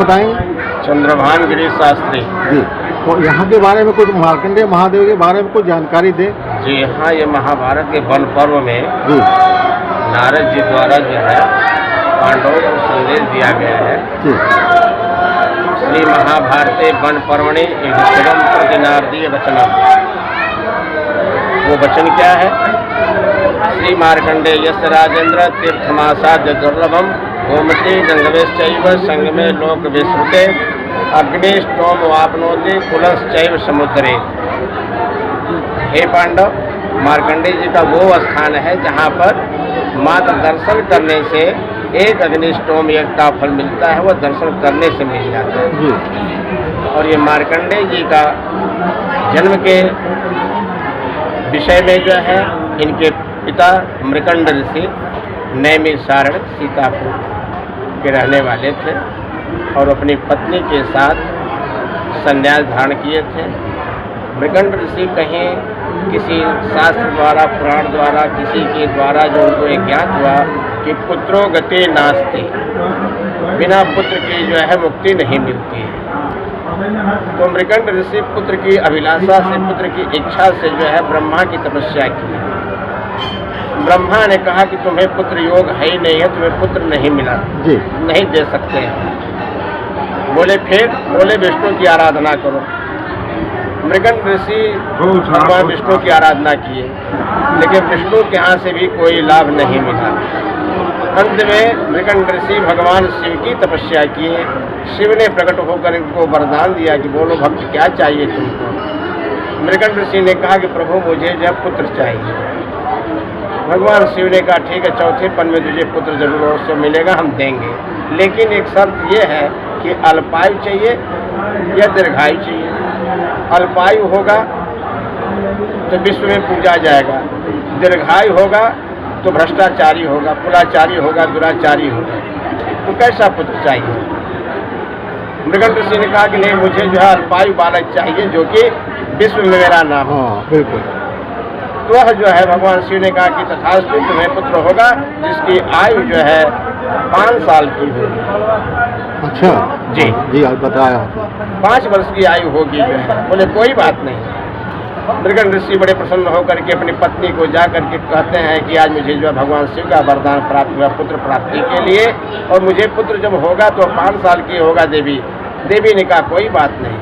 बताएंगे? चंद्रभान गिरीश शास्त्री जी, तो यहाँ के बारे में कुछ मार्कंडेय महादेव के बारे में कुछ जानकारी दें। जी हाँ, ये महाभारत के वन पर्व में जी नारद जी द्वारा जो है पांडवों को संदेश दिया गया है। जी श्री महाभारते वन पर्वणि युधिष्ठिरं प्रति नारदीय वचनम। वो वचन क्या है? श्री मार्कंडेयस्य राजेंद्र तीर्थमासाद्य दुर्लभम गोमती गंगवेश्चैव संगमे लोक विश्रुते अग्निष्टोम वापनोति कुलश्चैव समुद्रे। हे पांडव, मार्कंडेय जी का वो स्थान है जहाँ पर मात्र दर्शन करने से एक अग्निष्टोम यज्ञ का फल मिलता है, वो दर्शन करने से मिल जाता है। जी और ये मार्कंडेय जी का जन्म के विषय में जो है, इनके पिता मृकंड ऋषि नैमिषारण्य सीतापुर के रहने वाले थे और अपनी पत्नी के साथ संन्यास धारण किए थे। मृकंड ऋषि कहीं किसी शास्त्र द्वारा, पुराण द्वारा, किसी के द्वारा जो उनको एक ज्ञात हुआ कि पुत्रो गति नास्ति, बिना पुत्र की जो है मुक्ति नहीं मिलती है। तो मृकंड ऋषि पुत्र की अभिलाषा से, पुत्र की इच्छा से जो है ब्रह्मा की तपस्या की। ब्रह्मा ने कहा कि तुम्हें पुत्र योग है ही नहीं है, तुम्हें पुत्र नहीं मिला, जी नहीं दे सकते हैं। बोले फिर? बोले विष्णु की आराधना करो। मृगंड ऋषि भगवान विष्णु की आराधना किए, लेकिन विष्णु के यहाँ से भी कोई लाभ नहीं मिला। अंत में मृगंड ऋषि भगवान शिव की तपस्या किए। शिव ने प्रकट होकर इनको वरदान दिया कि बोलो भक्त, क्या चाहिए तुमको? मृगंड ऋषि ने कहा कि प्रभु मुझे जो पुत्र चाहिए। भगवान शिव ने कहा ठीक है, चौथे पन में तुझे पुत्र जरूर अवश्य मिलेगा, हम देंगे, लेकिन एक शर्त ये है कि अल्पायु चाहिए या दीर्घायु चाहिए। अल्पायु होगा तो विश्व में पूजा जाएगा, दीर्घायु होगा तो भ्रष्टाचारी होगा, कुलाचारी होगा, दुराचारी होगा। तो कैसा पुत्र चाहिए? मृगंड ऋषि ने कहा कि नहीं, मुझे जो है अल्पायु बालक चाहिए जो कि विश्व में मेरा नाम हो। बिल्कुल। तो वह जो है भगवान शिव ने कहा कि तथास्तु, तुम्हें पुत्र होगा जिसकी आयु जो है 5 साल की होगी। अच्छा जी जी, आप बताया 5 वर्ष की आयु होगी जो है। बोले कोई बात नहीं। मृगंड ऋषि बड़े प्रसन्न होकर के अपनी पत्नी को जा करके कहते हैं कि आज मुझे जो है भगवान शिव का वरदान प्राप्त हुआ पुत्र प्राप्ति के लिए, और मुझे पुत्र जब होगा तो 5 साल की होगा। देवी ने कहा कोई बात नहीं,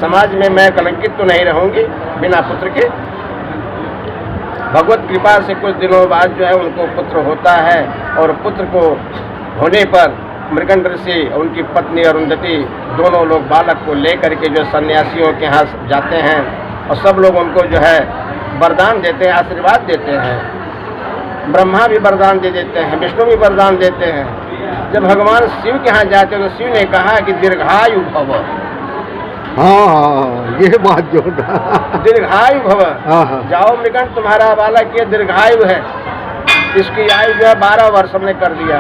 समाज में मैं कलंकित तो नहीं रहूंगी बिना पुत्र के। भगवत कृपा से कुछ दिनों बाद जो है उनको पुत्र होता है, और पुत्र को होने पर मृगंड ऋषि और उनकी पत्नी अरुंधति दोनों लोग बालक को लेकर के जो सन्यासियों के यहाँ जाते हैं, और सब लोग उनको जो है वरदान देते हैं, आशीर्वाद देते हैं। ब्रह्मा भी वरदान दे देते हैं, विष्णु भी वरदान देते हैं। जब भगवान शिव के यहाँ जाते हैं तो शिव ने कहा कि दीर्घायु भव। हाँ, ये बात जो था, दीर्घायु भव। हाँ। जाओ मृगंड, तुम्हारा बालक ये दीर्घायु है, इसकी आयु जो है 12 वर्ष हमने कर दिया।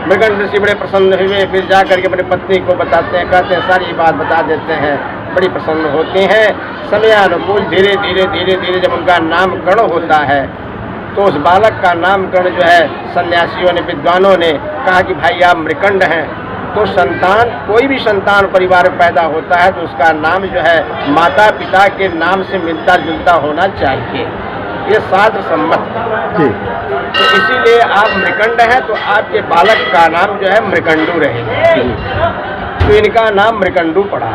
मृगंड ऋषि बड़े प्रसन्न हुए, फिर जा करके अपनी पत्नी को बताते हैं, कहते हैं सारी बात बता देते हैं, बड़ी प्रसन्न होते हैं। समयानुकूल धीरे धीरे जब उनका नामकरण होता है तो उस बालक का नामकरण जो है सन्यासियों ने, विद्वानों ने कहा कि भाई आप मृकंड हैं, तो संतान, कोई भी संतान परिवार में पैदा होता है तो उसका नाम जो है माता पिता के नाम से मिलता जुलता होना चाहिए, ये शास्त्र सम्मत है। तो इसीलिए आप मृकंड हैं तो आपके बालक का नाम जो है मृकंडू रहेगा। तो इनका नाम मृकंडू पड़ा।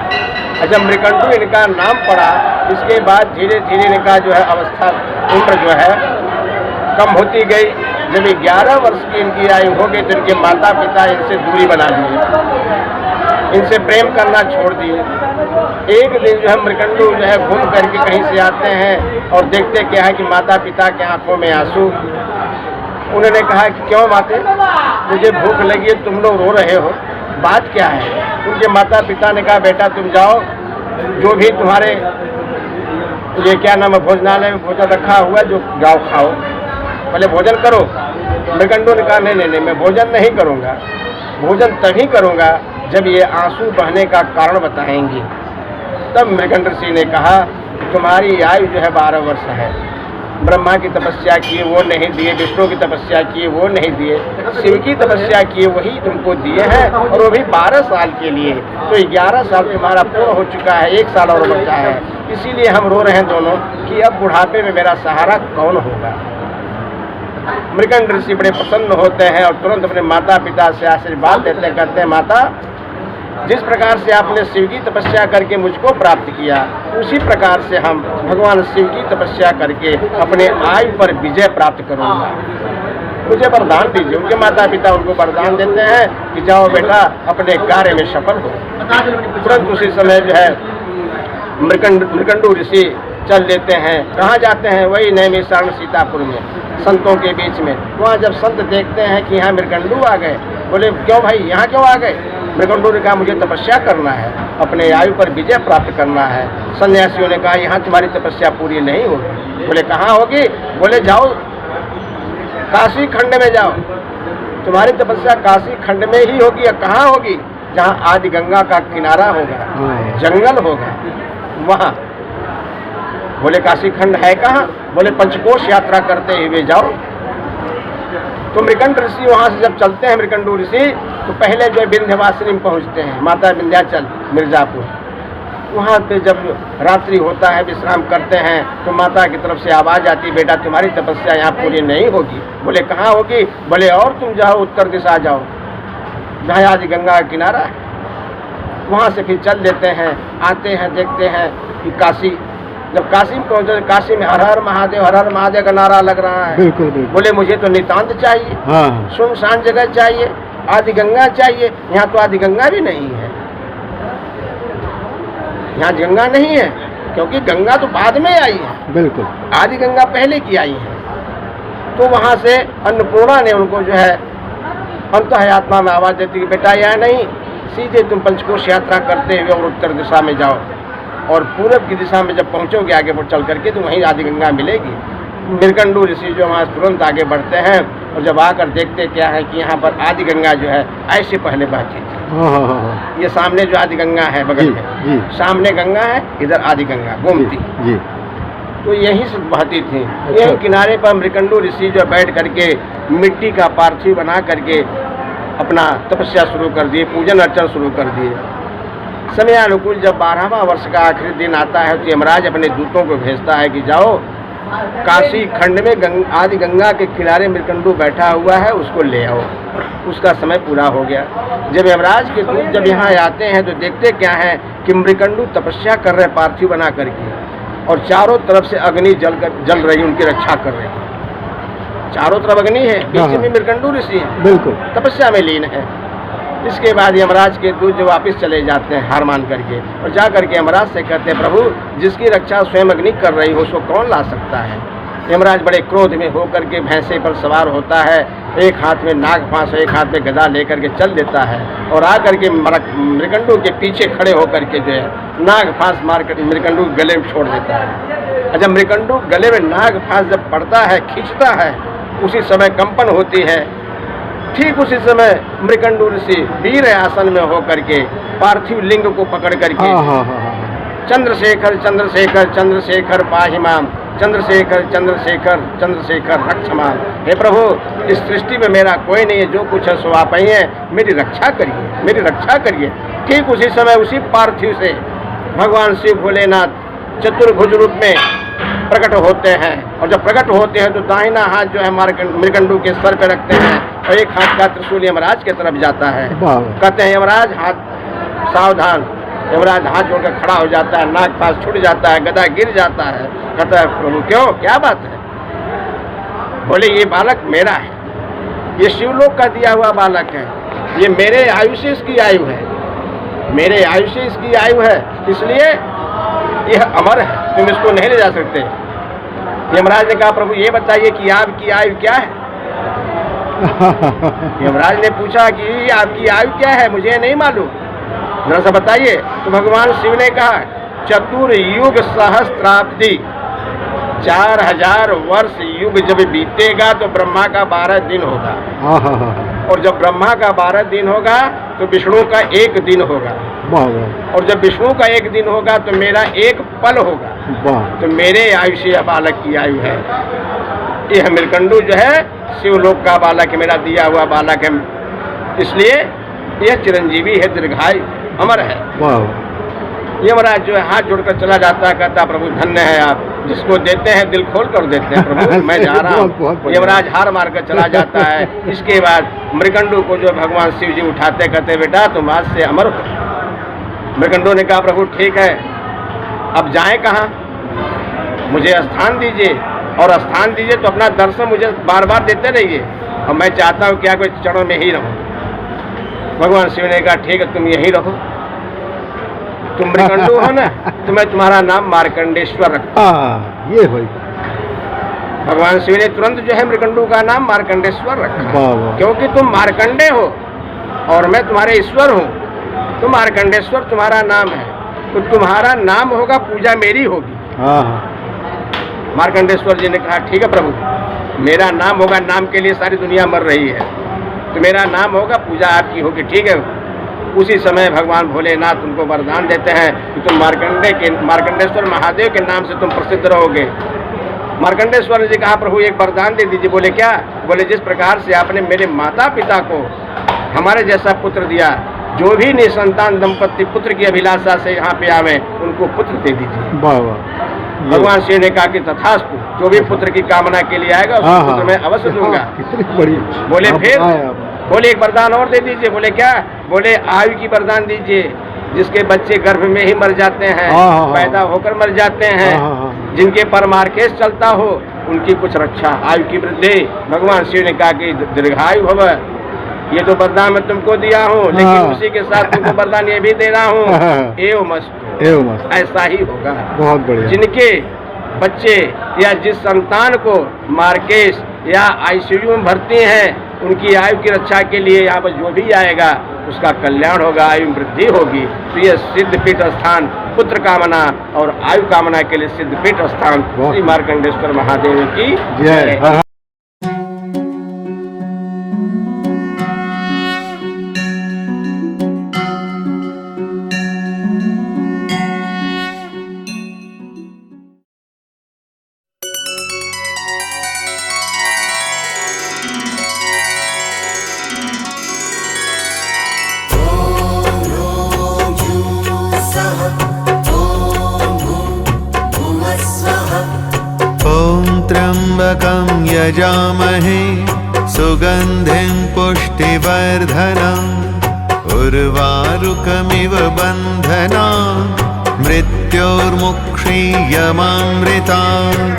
अच्छा, मृकंडू इनका नाम पड़ा। इसके बाद धीरे धीरे इनका जो है अवस्था, उम्र जो है कम होती गई। जब 11 वर्ष की इनकी आयु हो गई तो इनके माता पिता इनसे दूरी बना लिए, इनसे प्रेम करना छोड़ दिए। एक दिन जो है मृकंडू जो है घूम करके कहीं से आते हैं और देखते क्या है कि माता पिता के आंखों में आंसू। उन्होंने कहा कि क्यों माते, मुझे भूख लगी है, तुम लोग रो रहे हो, बात क्या है? उनके माता पिता ने कहा बेटा तुम जाओ, जो भी तुम्हारे ये क्या नाम है भोजनालय में भोजन रखा हुआ जो जाओ खाओ, पहले भोजन करो। मृकंडू ने कहा नहीं, मैं भोजन नहीं करूँगा, भोजन तभी करूँगा जब ये आंसू बहने का कारण बताएंगे। तब मृकंड ऋषि ने कहा तुम्हारी आयु जो है 12 वर्ष है, ब्रह्मा की तपस्या की वो नहीं दिए, विष्णु की तपस्या की वो नहीं दिए, शिव की तपस्या की वही तुमको दिए हैं, और वो भी 12 साल के लिए। तो 11 साल तुम्हारा पूर्ण हो चुका है, 1 साल और बचा है। इसीलिए हम रो रहे हैं दोनों कि अब बुढ़ापे में मेरा सहारा कौन होगा। मृगंड ऋषि बड़े प्रसन्न होते हैं और तुरंत अपने माता पिता से आशीर्वाद देते हैं, कहते हैं माता, जिस प्रकार से आपने शिव की तपस्या करके मुझको प्राप्त किया, उसी प्रकार से हम भगवान शिव की तपस्या करके अपने आयु पर विजय प्राप्त करूंगा, मुझे वरदान दीजिए। उनके माता पिता उनको वरदान देते हैं कि जाओ बेटा अपने कार्य में सफल हो। तुरंत उसी समय जो है मृगंडू ऋषि चल लेते हैं। कहाँ जाते हैं? वही नैमिषारण्य सीतापुर में, संतों के बीच में। वहाँ जब संत देखते हैं कि यहाँ मृगंडू आ गए, बोले क्यों भाई यहाँ क्यों आ गए? मृगंडू ने कहा मुझे तपस्या करना है, अपने आयु पर विजय प्राप्त करना है। सन्यासियों ने कहा यहाँ तुम्हारी तपस्या पूरी नहीं होगी। बोले कहाँ होगी? बोले जाओ काशी खंड में जाओ, तुम्हारी तपस्या काशी खंड में ही होगी। या कहाँ होगी? जहाँ आदि गंगा का किनारा होगा, जंगल होगा, वहाँ। बोले काशी खंड है कहाँ? बोले पंचकोश यात्रा करते हुए जाओ। तो मृगंड ऋषि वहाँ से जब चलते हैं, मृगंडू ऋषि, तो पहले जो है विंध्यवासिनी में पहुँचते हैं, माता विंध्याचल मिर्जापुर। वहाँ पे जब रात्रि होता है, विश्राम करते हैं, तो माता की तरफ से आवाज़ आती, बेटा तुम्हारी तपस्या यहाँ पूरी नहीं होगी। बोले कहाँ होगी? बोले और तुम जाओ उत्तर दिशा जाओ, जहाँ आदि गंगा का किनारा है। वहाँ से फिर चल देते हैं, आते हैं, देखते हैं कि काशी। जब काशी में पहुँचे, काशी में हर हर महादेव का नारा लग रहा है। बिल्कुल बिल्कुल। बोले मुझे तो नितांत चाहिए, हाँ, सुनसान जगह चाहिए, आदि गंगा चाहिए। यहाँ तो आदि गंगा भी नहीं है, यहाँ गंगा नहीं है, क्योंकि गंगा तो बाद में आई है, बिल्कुल आदि गंगा पहले की आई है। तो वहाँ से अन्नपूर्णा ने उनको जो है अंतःआत्मा में आवाज़ देती कि बेटा यहाँ नहीं, सीधे तुम पंचकोश यात्रा करते हुए और उत्तर दिशा में जाओ, और पूरब की दिशा में जब पहुँचोगे आगे बढ़ चल करके तो वहीं आदि गंगा मिलेगी। मृगंडू ऋषि जो वहाँ तुरंत आगे बढ़ते हैं, और जब आकर देखते क्या है कि यहाँ पर आदि गंगा जो है ऐसे पहले बहती थी। ये सामने जो आदि गंगा है बगल में, सामने गंगा है, इधर आदि गंगा गोमती जी। तो यहीं से बहती थी। यहीं किनारे पर मृगंडू ऋषि जो बैठ करके मिट्टी का पार्थिव बना करके अपना तपस्या शुरू कर दिए, पूजन अर्चन शुरू कर दिए। समय अनुकूल जब 12वां वर्ष का आखिरी दिन आता है, तो यमराज अपने दूतों को भेजता है कि जाओ काशी खंड में आदि गंगा के किनारे मृगंडू बैठा हुआ है, उसको ले आओ। उसका समय पूरा हो गया। जब यमराज के दूत जब यहाँ आते हैं तो देखते क्या है कि मृगंडू तपस्या कर रहे पार्थिव बना करके, और चारों तरफ से अग्नि जल रही, उनकी रक्षा कर रही है। चारों तरफ अग्नि है, बीच में मृगंडू ऋषि है, बिल्कुल तपस्या में लीन है। इसके बाद यमराज के दूत जो वापस चले जाते हैं हार मान करके, और जा करके यमराज से कहते हैं प्रभु जिसकी रक्षा स्वयं अग्नि कर रही हो उसको कौन ला सकता है। यमराज बड़े क्रोध में होकर के भैंसे पर सवार होता है, एक हाथ में नाग फांस, एक हाथ में गदा लेकर के चल देता है, और आकर के मृगंडू के पीछे खड़े होकर के जो है नाग फांस मार कर मृगंडू गले में छोड़ देता है। और जब मृगंडू गले में नाग फांस जब पड़ता है, खींचता है, उसी समय कंपन होती है। ठीक उसी समय मृगंडू ऋषि वीर आसन में होकर के पार्थिव लिंग को पकड़ करके चंद्रशेखर चंद्रशेखर चंद्रशेखर पाहि माम, चंद्रशेखर चंद्रशेखर चंद्रशेखर रक्ष माम। हे प्रभु इस सृष्टि में मेरा कोई नहीं है, जो कुछ है सो आप ही हैं, मेरी रक्षा करिए, मेरी रक्षा करिए। ठीक उसी समय उसी पार्थिव से भगवान शिव भोलेनाथ चतुर्भुज रूप में प्रकट होते हैं, और जब प्रकट होते हैं तो दाहिना हाथ जो है मृगंडू के सर पे रखते हैं, और एक हाथ का त्रिशूल यमराज की तरफ जाता है। कहते हैं यमराज हाथ सावधान। यमराज हाथ जोड़कर खड़ा हो जाता है, नाग फांस छूट जाता है, गदा गिर जाता है। कहता है प्रभु क्यों, क्या बात है? बोले ये बालक मेरा है, ये शिवलोक का दिया हुआ बालक है, ये मेरे आयु से इसकी आयु है, मेरे आयु से इसकी आयु है, इसलिए यह अमर है, तुम इसको नहीं ले जा सकते। यमराज ने कहा प्रभु ये बताइए कि आपकी आयु क्या है? यमराज ने पूछा कि आपकी आयु क्या है, मुझे नहीं मालूम, जरा सा बताइए। तो भगवान शिव ने कहा चतुर्युग सहस्त्राब्दी, 4000 वर्ष युग जब बीतेगा तो ब्रह्मा का 12 दिन होगा, और जब ब्रह्मा का 12 दिन होगा तो विष्णु का 1 दिन होगा, और जब विष्णु का 1 दिन होगा तो मेरा 1 पल होगा। वाह तो मेरे आयु से यह बालक की आयु है। यह मृकंडू जो है शिवलोक का बालक है, मेरा दिया हुआ बालक है, इसलिए यह चिरंजीवी है, दीर्घायु अमर है। वाह यमराज जो है हाथ जोड़कर चला जाता है, कहता प्रभु धन्य है आप, जिसको देते हैं दिल खोल कर देते हैं प्रभु, मैं जा रहा बहुत हूँ। बढ़िया। यमराज हार मार कर चला जाता है। इसके बाद मृकंडू को जो भगवान शिव जी उठाते, कहते बेटा तुम आज से अमर हो। मृकंडू ने कहा प्रभु ठीक है, अब जाएं कहाँ, मुझे स्थान दीजिए, और स्थान दीजिए तो अपना दर्शन मुझे बार बार देते रहिए, और मैं चाहता हूँ क्या कोई चरणों में ही रहूँ। भगवान शिव ने कहा ठीक है तुम यहीं रहो, तुम मृकंडू हो ना, तो मैं तुम्हारा नाम मार्कंडेश्वर रखता हूं। ये भाई भगवान शिव ने तुरंत जो है मृकंडू का नाम मार्कंडेश्वर रखा, वाह वाह क्योंकि तुम मार्कंडे हो और मैं तुम्हारे ईश्वर हूँ, तो मार्कंडेश्वर तुम्हारा नाम है, तो तुम्हारा नाम होगा, पूजा मेरी होगी। हाँ हाँ मार्कंडेश्वर जी ने कहा ठीक है प्रभु, मेरा नाम होगा, नाम के लिए सारी दुनिया मर रही है, तो मेरा नाम होगा, पूजा आपकी होगी, ठीक है। उसी समय भगवान भोलेनाथ उनको वरदान देते हैं कि तुम मार्कंडेश्वर महादेव के नाम से तुम प्रसिद्ध रहोगे। मार्कंडेश्वर जी कहा प्रभु एक वरदान दे दीजिए। बोले क्या? बोले जिस प्रकार से आपने मेरे माता पिता को हमारे जैसा पुत्र दिया, जो भी निसंतान दंपत्ति पुत्र की अभिलाषा से यहाँ पे आवे उनको पुत्र दे दीजिए। वाह वाह भगवान शिव ने कहा कि तथास्तु, जो भी पुत्र की कामना के लिए आएगा उसको पुत्र मैं अवश्य दूंगा। कितनी बड़ी बोले आप फिर? बताएं आप। बोले एक वरदान और दे दीजिए। बोले क्या? बोले आयु की वरदान दीजिए, जिसके बच्चे गर्भ में ही मर जाते हैं, पैदा होकर मर जाते हैं, जिनके परमार्केश चलता हो उनकी कुछ रक्षा, आयु की वृद्धि। भगवान शिव ने कहा कि दीर्घायु भव, ये तो वरदान मैं तुमको दिया हूँ, लेकिन उसी के साथ तुमको वरदान ये भी दे रहा हूँ, एवं ऐसा ही होगा। बहुत बढ़िया। जिनके बच्चे या जिस संतान को मार्केश या आईसीयू में भर्ती हैं, उनकी आयु की रक्षा के लिए यहाँ पर जो भी आएगा उसका कल्याण होगा, आयु वृद्धि होगी। तो यह सिद्धपीठ स्थान पुत्र कामना और आयु कामना के लिए सिद्धपीठ स्थान श्री मार्कंडेश्वर महादेव की जय। त्र्यम्बकं यजामहे सुगन्धिं पुष्टिवर्धनम् उर्वारुकमिव बन्धनान् मृत्योर्मुक्षीयमामृतात्।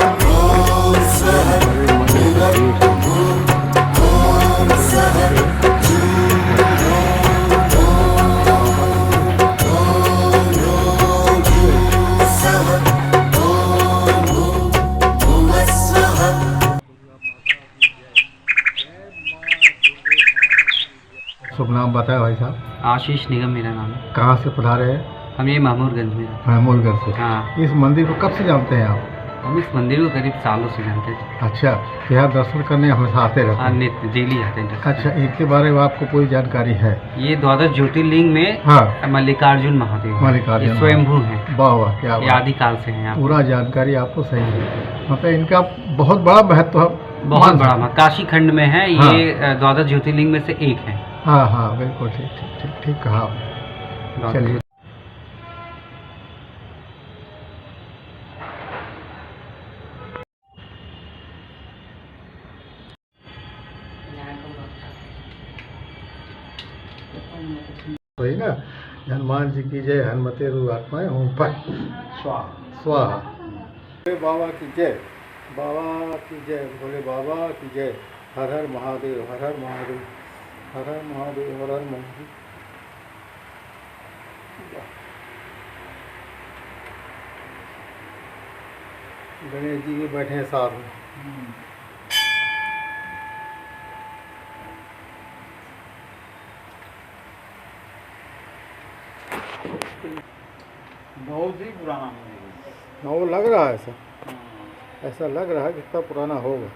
शुभ नाम बताया भाई साहब? आशीष निगम मेरा नाम है। कहाँ से पधारे हैं? हम ये महमूदगंज में रहते महमूदगंज से। हाँ। इस मंदिर को कब से जानते हैं आप? हम इस मंदिर को करीब सालों से जानते थे। अच्छा, यहाँ दर्शन करने हमेशा आते रहते हाँ, हैं? नित्य डेली आते हैं। अच्छा, इनके बारे में आपको कोई जानकारी है? ये द्वादश ज्योतिर्लिंग में हाँ, मल्लिकार्जुन महादेव हैं। मल्लिकार्जुन ये स्वयंभू हैं। वाह वाह, क्या ये बात। आदिकाल से हैं यहाँ। पूरा जानकारी आपको सही है, मतलब इनका बहुत बड़ा महत्व है। बहुत बड़ा काशी खंड में है ये। द्वादश ज्योतिर्लिंग में से एक है। हाँ हाँ बिल्कुल, ठीक ठीक ठीक ठीक कहा आपने। चलिए वही ना, हनुमान जी की जय, हनुमते रु आत्माएं हों पर स्वाहा स्वाहा। भोले बाबा की जय, बाबा की जय, भोले बाबा की जय। हर हर महादेव, हर हर महादेव, हर हर महादेव, हर हर महादेव। गणेश जी भी बैठे हैं साथ में। बहुत ही पुराना मंदिर है। वो लग रहा है ऐसा, ऐसा लग रहा है कि कितना पुराना होगा।